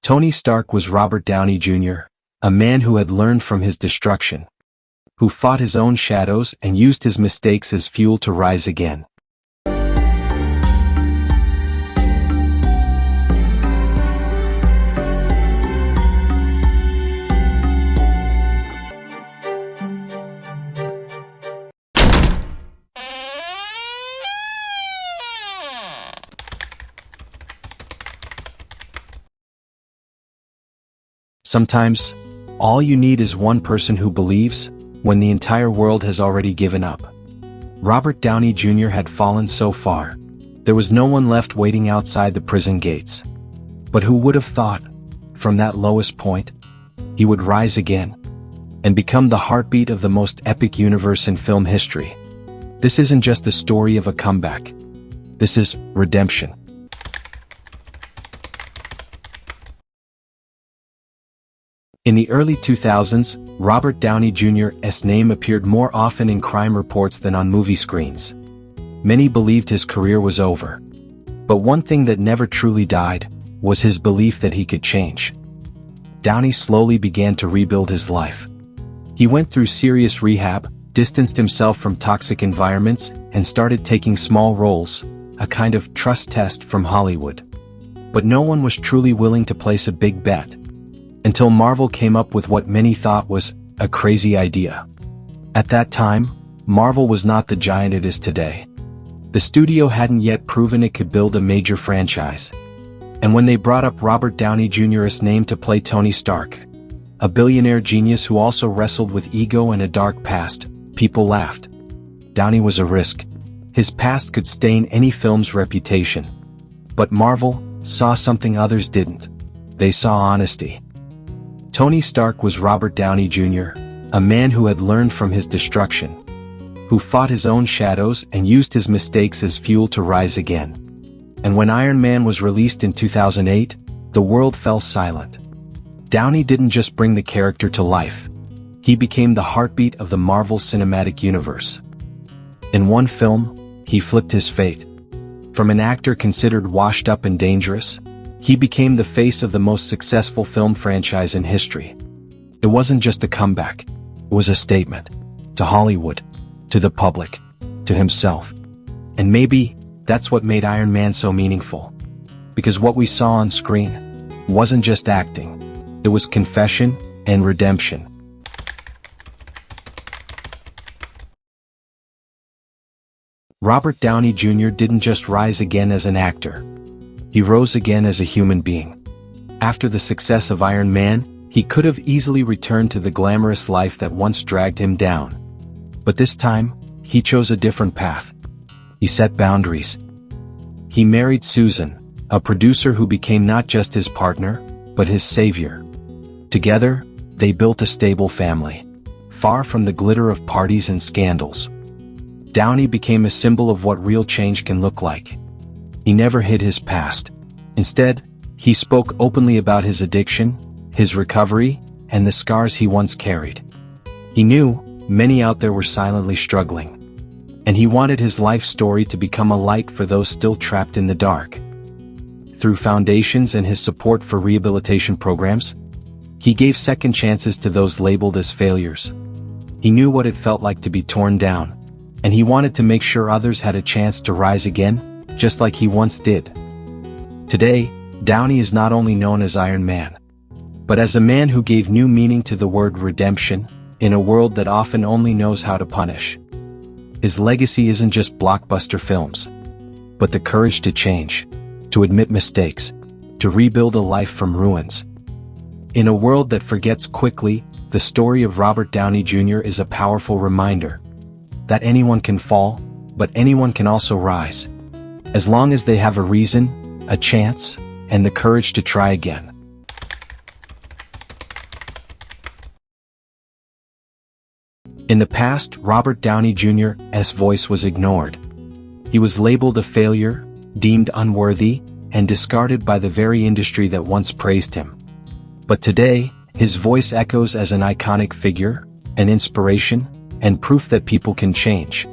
Tony Stark was Robert Downey Jr., a man who had learned from his destruction, who fought his own shadows and used his mistakes as fuel to rise again. Sometimes, all you need is one person who believes, when the entire world has already given up. Robert Downey Jr. had fallen so far. There was no one left waiting outside the prison gates. But who would have thought, from that lowest point, he would rise again and become the heartbeat of the most epic universe in film history? This isn't just a story of a comeback. This is redemption. In the early 2000s, Robert Downey Jr.'s name appeared more often in crime reports than on movie screens. Many believed his career was over. But one thing that never truly died was his belief that he could change. Downey slowly began to rebuild his life. He went through serious rehab, distanced himself from toxic environments, and started taking small roles, a kind of trust test from Hollywood. But no one was truly willing to place a big bet, until Marvel came up with what many thought was a crazy idea. At that time, Marvel was not the giant it is today. The studio hadn't yet proven it could build a major franchise. And when they brought up Robert Downey Jr.'s name to play Tony Stark, a billionaire genius who also wrestled with ego and a dark past, people laughed. Downey was a risk. His past could stain any film's reputation. But Marvel saw something others didn't. They saw honesty. Tony Stark was Robert Downey Jr., a man who had learned from his destruction, who fought his own shadows and used his mistakes as fuel to rise again. And when Iron Man was released in 2008, the world fell silent. Downey didn't just bring the character to life. He became the heartbeat of the Marvel Cinematic Universe. In one film, he flipped his fate. From an actor considered washed up and dangerous, he became the face of the most successful film franchise in history. It wasn't just a comeback. It was a statement. To Hollywood, to the public, to himself. And maybe that's what made Iron Man so meaningful. Because what we saw on screen wasn't just acting. It was confession and redemption. Robert Downey Jr. didn't just rise again as an actor. He rose again as a human being. After the success of Iron Man, he could have easily returned to the glamorous life that once dragged him down. But this time, he chose a different path. He set boundaries. He married Susan, a producer who became not just his partner, but his savior. Together, they built a stable family, far from the glitter of parties and scandals. Downey became a symbol of what real change can look like. He never hid his past. Instead, he spoke openly about his addiction, his recovery, and the scars he once carried. He knew many out there were silently struggling, and he wanted his life story to become a light for those still trapped in the dark. Through foundations and his support for rehabilitation programs, he gave second chances to those labeled as failures. He knew what it felt like to be torn down, and he wanted to make sure others had a chance to rise again, just like he once did. Today, Downey is not only known as Iron Man, but as a man who gave new meaning to the word redemption, in a world that often only knows how to punish. His legacy isn't just blockbuster films, but the courage to change, to admit mistakes, to rebuild a life from ruins. In a world that forgets quickly, the story of Robert Downey Jr. is a powerful reminder that anyone can fall, but anyone can also rise, as long as they have a reason, a chance, and the courage to try again. In the past, Robert Downey Jr.'s voice was ignored. He was labeled a failure, deemed unworthy, and discarded by the very industry that once praised him. But today, his voice echoes as an iconic figure, an inspiration, and proof that people can change.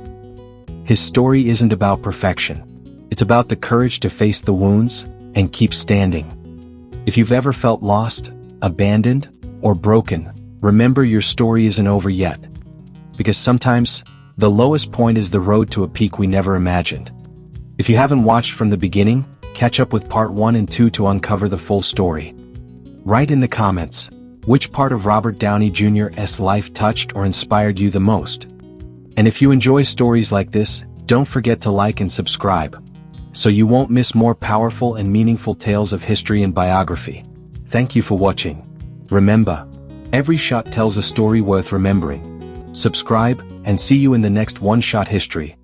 His story isn't about perfection. It's about the courage to face the wounds and keep standing. If you've ever felt lost, abandoned, or broken, remember your story isn't over yet. Because sometimes, the lowest point is the road to a peak we never imagined. If you haven't watched from the beginning, catch up with part 1 and 2 to uncover the full story. Write in the comments, which part of Robert Downey Jr.'s life touched or inspired you the most? And if you enjoy stories like this, don't forget to like and subscribe, so you won't miss more powerful and meaningful tales of history and biography. Thank you for watching. Remember, every shot tells a story worth remembering. Subscribe, and see you in the next One Shot History.